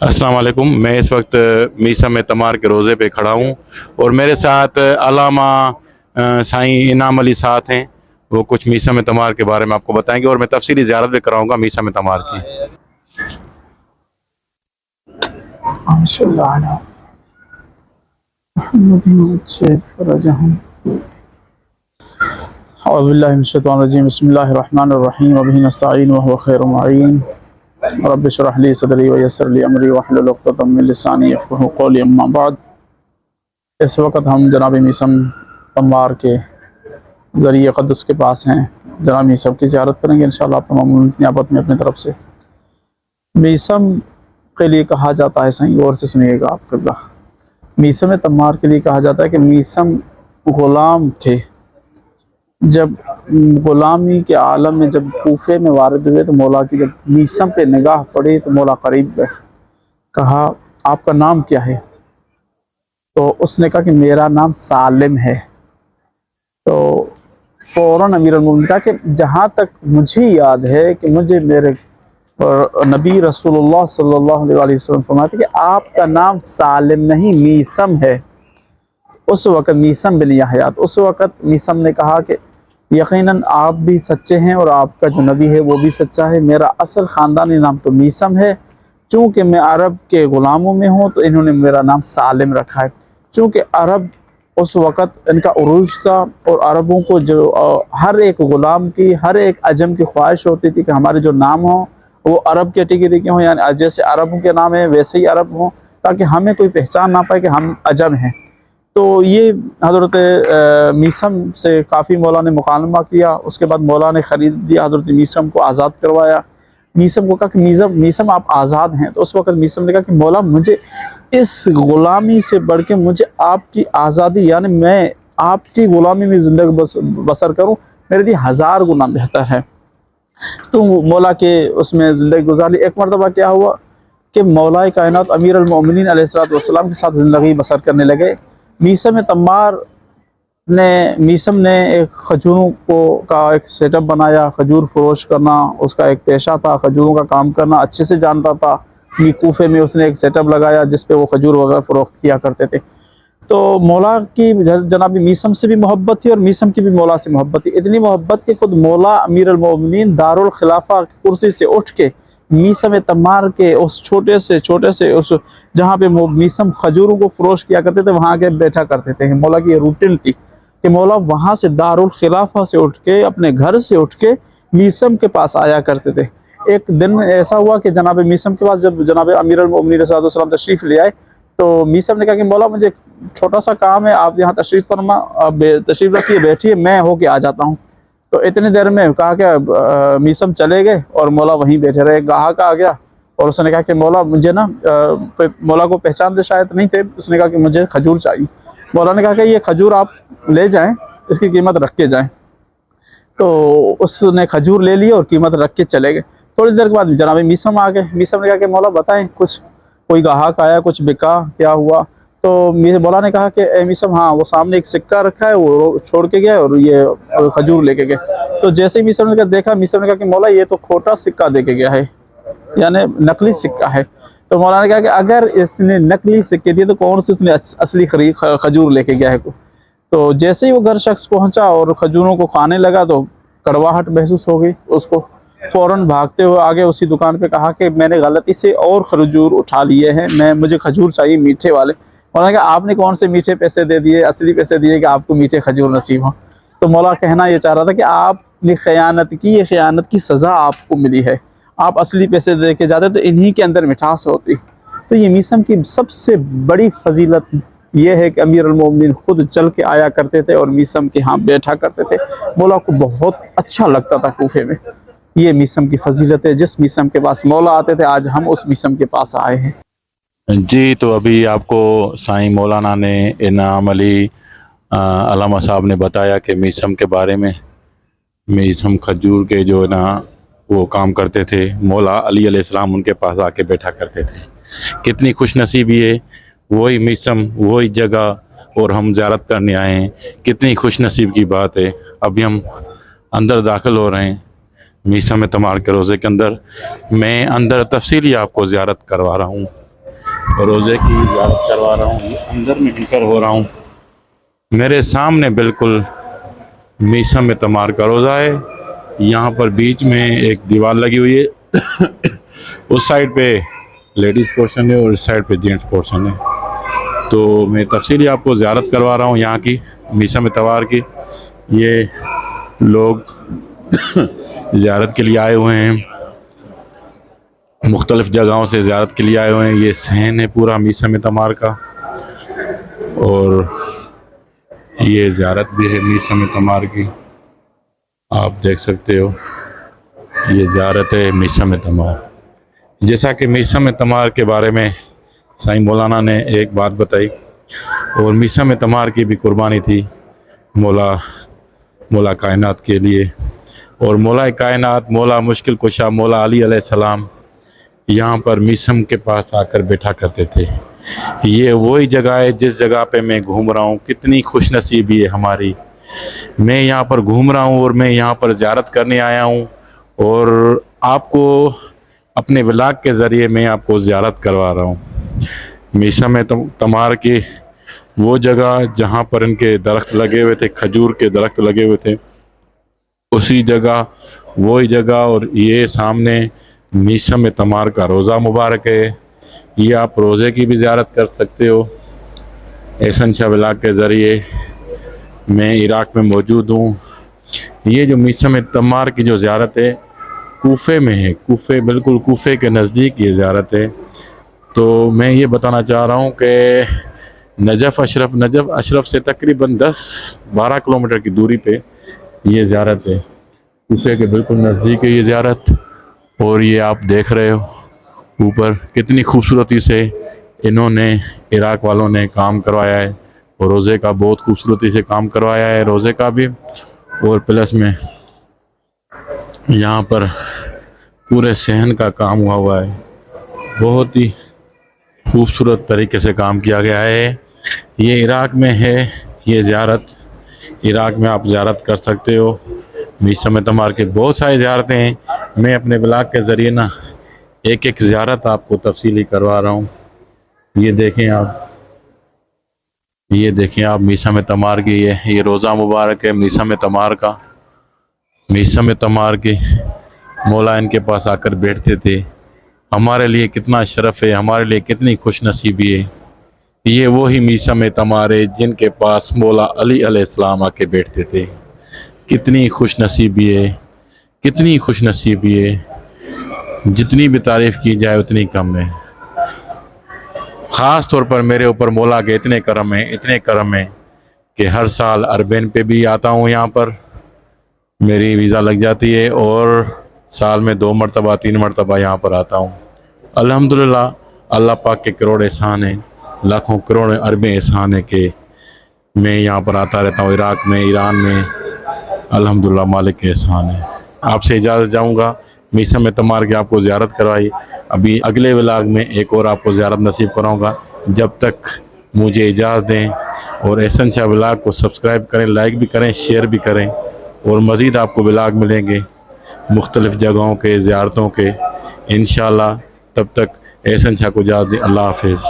अस्सलाम वालेकुम। मैं इस वक्त मीसम तमार के रोज़े पे खड़ा हूँ और मेरे साथ अलामा साईं इनाम अली साथ हैं। वो कुछ मीसम तमार के बारे में आपको बताएंगे और मैं तफसीली ज़ियारत भी कराऊंगा मीसम तमार की। बिस्मिल्लाहिर्रहमानिर्रहीम वबिही नस्तईन व हुवा खैरुल मुईन रब्बि इश्रह ली सदरी व यस्सिर ली अमरी वहलुल उक़दतम मिन लिसानी यफ़क़हू क़ौली। अम्मा बाद, इस वक्त हम जनाब मीसम तमार के ज़रिए क़ुद्स के पास हैं। जनाब मीसम की ज़ियारत करेंगे इंशाअल्लाह आप तमाम नियाबत में अपनी तरफ से। मीसम के लिए कहा जाता है, सही गौर से सुनिएगा आप क़िबला, मीसम तमार के लिए कहा जाता है कि मीसम ग़ुलाम थे। जब ग़ुलामी के आलम में जब कूफे में वारिद हुए तो मौला की जब मीसम पे निगाह पड़ी तो मौला करीब गए, कहा आपका नाम क्या है? तो उसने कहा कि मेरा नाम सालिम है। तो फ़ौरन अमीरुल मोमिनीन कहा कि जहाँ तक मुझे याद है कि मुझे मेरे नबी रसूलुल्लाह सल्लल्लाहु अलैहि वसल्लम फरमाते कि आपका नाम सालिम नहीं मीसम है। उस वक़्त मीसम बिन यहयात, उस वक़्त मीसम ने कहा कि यकीनन आप भी सच्चे हैं और आपका जो नबी है वो भी सच्चा है। मेरा असल ख़ानदानी नाम तो मीसम है, चूँकि मैं अरब के ग़ुलामों में हूँ तो इन्होंने मेरा नाम सालिम रखा है। चूँकि अरब उस वक़्त इनका उरूज था और अरबों को जो हर एक ग़ुलाम की, हर एक अजम की ख्वाहिश होती थी कि हमारे जो नाम हों वो अरब कैटेगरी के हों, यानी जैसे अरबों के नाम है वैसे ही अरब हों, ताकि हमें कोई पहचान ना पाए कि हम अजम हैं। तो ये हज़रत मीसम से काफ़ी मौला ने मुकालमा किया। उसके बाद मौला ने ख़रीद दिया, हज़रत मीसम को आज़ाद करवाया। मीसम को कहा कि मीसम आप आज़ाद हैं। तो उस वक़्त मीसम ने कहा कि मौला मुझे इस ग़ुलामी से बढ़ के मुझे आपकी आज़ादी, यानी मैं आपकी ग़ुलामी में ज़िंदगी बसर करूँ, मेरे लिए 1000 गुना बेहतर है। तो मौला के उसमें ज़िंदगी गुजारी। एक मरतबा क्या हुआ कि मौला कायनात अमीरुल मोमिनीन अलैहिस्सलातु वस्सलाम के साथ ज़िंदगी बसर करने लगे। मीसम ने एक खजूरों का एक सेटअप बनाया, खजूर फरोश करना उसका एक पेशा था, खजूरों का काम करना अच्छे से जानता था। कूफे में उसने एक सेटअप लगाया जिस पे वो खजूर वगैरह फ़रोख्त किया करते थे। तो मौला की जनाब मीसम से भी मोहब्बत थी और मीसम की भी मौला से मोहब्बत थी। इतनी मोहब्बत कि खुद मौला अमीरुल मोमिनीन दारुल खिलाफा की कुर्सी से उठ के मीसम तमार के उस छोटे से उस जहाँ पे मीसम खजूरों को फरोश किया करते थे वहाँ के बैठा करते थे। मौला की ये रूटीन थी कि मौला वहाँ से दारुल खिलाफा से उठ के, अपने घर से उठ के मीसम के पास आया करते थे। एक दिन ऐसा हुआ कि जनाब मीसम के पास जब जनाब अमीरुल मोमिनीन सल्लल्लाहु अलैहि वसल्लम तशरीफ़ ले आए तो मीसम ने कहा कि मौला मुझे छोटा सा काम है, आप यहाँ तशरीफ़ फरमा, आप तशरीफ़ रखिए, बैठिए, मैं होके आ जाता हूँ। तो इतनी देर में कहा कि मीसम चले गए और मौला वहीं बैठे रहे। गाहक आ गया और उसने कहा कि मौला मुझे ना, मौला को पहचानते शायद नहीं थे, उसने कहा कि मुझे खजूर चाहिए। मौला ने कहा कि ये खजूर आप ले जाएं, इसकी कीमत रख के जाएं। तो उसने खजूर ले ली और कीमत रख के चले गए। थोड़ी देर के बाद जनाब मीसम आ गए। मीसम ने कहा कि मौला बताएं, कुछ कोई गाहक आया, कुछ बिका, क्या हुआ? तो मौला ने कहा कि मीसम, हाँ वो सामने एक सिक्का रखा है, वो छोड़ के गया और ये खजूर लेके गए। तो जैसे ही मीसम ने देखा, मीसम ने कहा कि मौला ये तो खोटा सिक्का दे के गया है, यानी नकली सिक्का है। तो मौला ने कहा कि अगर इसने नकली सिक्के दिए तो कौन से उसने असली खजूर लेके गया है। तो जैसे ही वो घर शख्स पहुंचा और खजूरों को खाने लगा तो कड़वाहट महसूस हो गई उसको। फ़ौरन भागते हुए आगे उसी दुकान पे कहा कि मैंने गलती से और खजूर उठा लिए हैं, मुझे खजूर चाहिए मीठे वाले। मौला ने कहा आपने कौन से मीठे पैसे दे दिए, असली पैसे दिए कि आपको मीठे खजूर नसीब हो। तो मौला कहना ये चाह रहा था कि आपने ख़यानत की, ये ख़यानत की सज़ा आपको मिली है। आप असली पैसे दे के जाते तो इन्हीं के अंदर मिठास होती। तो ये मीसम की सबसे बड़ी फजीलत ये है कि अमीरुल मोमिनीन खुद चल के आया करते थे और मीसम के यहाँ बैठा करते थे। मौला को बहुत अच्छा लगता था कूफे में। ये मीसम की फजीलत है। जिस मीसम के पास मौला आते थे आज हम उस मीसम के पास आए हैं। जी, तो अभी आपको साईं मौलाना ने इनाम अली अलामा साहब ने बताया कि मीसम के बारे में। मीसम खजूर के जो है ना वो काम करते थे, मौला अली अलैहिस्सलाम उनके पास आके बैठा करते थे। कितनी खुश नसीबी है, वही मीसम, वही जगह और हम ज़ियारत करने आए हैं। कितनी खुश नसीब की बात है। अभी हम अंदर दाखिल हो रहे हैं मीसम तमार के रोज़े के अंदर। मैं अंदर तफसीली आपको ज़ियारत करवा रहा हूँ। روزے کی زیارت کروا رہا ہوں. یہ اندر میں انٹر ہو رہا ہوں. میرے سامنے بالکل میثم تمار کا روزہ ہے. یہاں پر بیچ میں ایک دیوار لگی ہوئی ہے. اس سائڈ پہ لیڈیز پورشن ہے اور اس سائڈ پہ جینٹس پورشن ہے. تو میں تفصیلی آپ کو زیارت کروا رہا ہوں یہاں کی میثم تمار کی. یہ لوگ زیارت کے لیے آئے ہوئے ہیں, مختلف جگہوں سے زیارت کے لیے آئے ہوئے ہیں. یہ صحن ہے پورا میثم تمار کا, اور یہ زیارت بھی ہے میثم تمار کی. آپ دیکھ سکتے ہو یہ زیارت ہے میثم تمار. جیسا کہ میثم تمار کے بارے میں سائیں مولانا نے ایک بات بتائی, اور میثم تمار کی بھی قربانی تھی مولا کائنات کے لیے. اور مولا کائنات, مولا مشکل کشا, مولا علی علیہ السلام یہاں پر میثم کے پاس آ کر بیٹھا کرتے تھے. یہ وہی جگہ ہے جس جگہ پہ میں گھوم رہا ہوں. کتنی خوش نصیبی ہے ہماری. میں یہاں پر گھوم رہا ہوں اور میں یہاں پر زیارت کرنے آیا ہوں, اور آپ کو اپنے ولاگ کے ذریعے میں آپ کو زیارت کروا رہا ہوں میثم تمار کی. وہ جگہ جہاں پر ان کے درخت لگے ہوئے تھے, کھجور کے درخت لگے ہوئے تھے, اسی جگہ وہی جگہ. اور یہ سامنے میثم تمار کا روزہ مبارک ہے. یہ آپ روزے کی بھی زیارت کر سکتے ہو احسن شاہ ولاگ کے ذریعے. میں عراق میں موجود ہوں. یہ جو میثم تمار کی جو زیارت ہے کوفے میں ہے, کوفے, بالکل کوفے کے نزدیک یہ زیارت ہے. تو میں یہ بتانا چاہ رہا ہوں کہ نجف اشرف سے تقریباً 10-12 کلومیٹر کی دوری پہ یہ زیارت ہے. کوفے کے بالکل نزدیک ہے یہ زیارت. اور یہ آپ دیکھ رہے ہو اوپر کتنی خوبصورتی سے انہوں نے, عراق والوں نے کام کروایا ہے. اور روزے کا بہت خوبصورتی سے کام کروایا ہے, روزے کا بھی. اور پلس میں یہاں پر پورے صحن کا کام ہوا ہے. بہت ہی خوبصورت طریقے سے کام کیا گیا ہے. یہ عراق میں ہے یہ زیارت. عراق میں آپ زیارت کر سکتے ہو میثم تمار کے. بہت ساری زیارتیں ہیں. میں اپنے بلاگ کے ذریعے نا ایک ایک زیارت آپ کو تفصیلی کروا رہا ہوں. یہ دیکھیں آپ میثم تمار کی. یہ روزہ مبارک ہے میثم تمار کا. میثم تمار کے مولا ان کے پاس آ کر بیٹھتے تھے. ہمارے لیے کتنا شرف ہے, ہمارے لیے کتنی خوش نصیبی ہے. یہ وہی میثم تمار ہے جن کے پاس مولا علی علیہ السلام آ کے بیٹھتے تھے. کتنی خوش نصیبی ہے, کتنی خوش نصیبی ہے. جتنی بھی تعریف کی جائے اتنی کم ہے. خاص طور پر میرے اوپر مولا کے اتنے کرم ہیں کہ ہر سال عربین پہ بھی آتا ہوں. یہاں پر میری ویزا لگ جاتی ہے اور سال میں 2 مرتبہ 3 مرتبہ یہاں پر آتا ہوں. الحمدللہ اللہ پاک کے کروڑ احسان ہیں, لاکھوں کروڑ اربیں احسان ہے کہ میں یہاں پر آتا رہتا ہوں. عراق میں, ایران میں, الحمدللہ مالک کے احسان ہے. آپ سے اجازت جاؤں گا. میثم تمار کی آپ کو زیارت کروائی. ابھی اگلے ولاگ میں ایک اور آپ کو زیارت نصیب کراؤں گا. جب تک مجھے اجازت دیں, اور احسن شاہ ولاگ کو سبسکرائب کریں, لائک بھی کریں, شیئر بھی کریں. اور مزید آپ کو ولاگ ملیں گے مختلف جگہوں کے, زیارتوں کے انشاءاللہ. تب تک احسن شاہ کو اجازت دیں. اللہ حافظ.